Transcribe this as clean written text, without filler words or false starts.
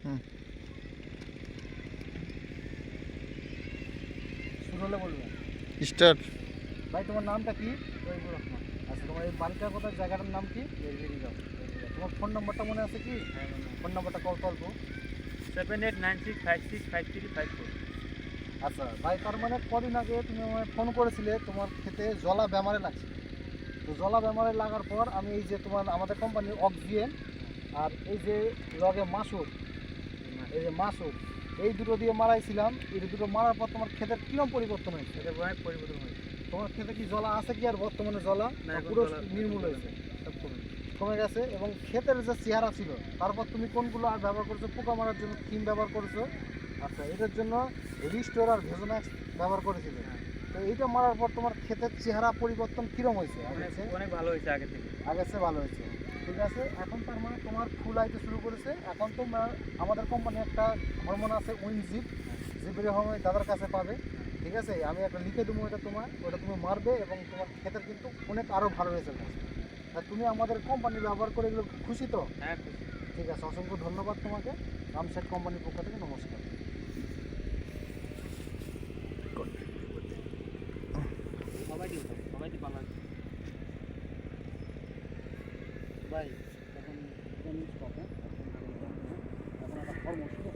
হুম। শুরু হলে বলবেন। স্টার্ট। ভাই তোমার নামটা কি? রহিমুর রহমান। আচ্ছা তোমার এই বাড়িটা কোথায়, জায়গাটার নাম কি? বেলগিরিগাঁও। তোমার ফোন নাম্বারটা মনে আছে কি? হ্যাঁ ফোন নাম্বারটা কত অল্প? 7896565354। আচ্ছা ভাই, তার মানে কদিন আগে তুমি আমায় ফোন করেছিলে তোমার ক্ষেতে জলা বেমারে লাগছে। তো জলা বেমারে লাগার পর আমি এই যে তোমার আমাদের কোম্পানির অক্সিজেন আর এই যে লগে মাসুর, এই যে মাসুর, এই দুটো দিয়ে মারাইছিলাম। এই দুটো মারার পর তোমার ক্ষেতের কিরম পরিবর্তন হয়েছে? এটা অনেক পরিবর্তন হয়েছে। তোমার ক্ষেতে কি জলা আছে কি আর বর্তমানে জলা? না, এখন পুরো জলা নির্মূল হয়েছে, সব কমে গেছে। কমে গেছে? এবং ক্ষেতের যে চেহারা ছিল, তারপর তুমি কোনগুলো আর ব্যবহার করছো? পোকা মারার জন্য থিম ব্যবহার করেছো। আচ্ছা, এটার জন্য রিস্টোর আর ভেজোম্যাক্স ব্যবহার করেছিলে। হ্যাঁ, তো এইটা মারার পর তোমার ক্ষেতের চেহারা পরিবর্তন কিরম হয়েছে? অনেক ভালো হয়েছে আগে থেকে। আগের চেয়ে ভালো হয়েছে। ঠিক আছে, এখন তার মানে তোমার ফুল আইতে শুরু করেছে। এখন তোমরা আমাদের কোম্পানি একটা হরমোন আছে উইনজিপ, জিপের হরমোন দাদার কাছে পাবে। ঠিক আছে, আমি একটা লিখে দেবো, এটা তোমার, ওটা তুমি মারবে এবং তোমার ক্ষেতের কিন্তু অনেক আরও ভালো রেজাল্ট আসবে। আর তুমি আমাদের কোম্পানি ব্যবহার করে এগুলো খুশি তো? হ্যাঁ, খুশি। ঠিক আছে, অসংখ্য ধন্যবাদ তোমাকে। রামসেট কোম্পানির পক্ষ থেকে নমস্কার। সবাই ভালো আছে। ভাই এখন এখন একটা হরমোন শুধু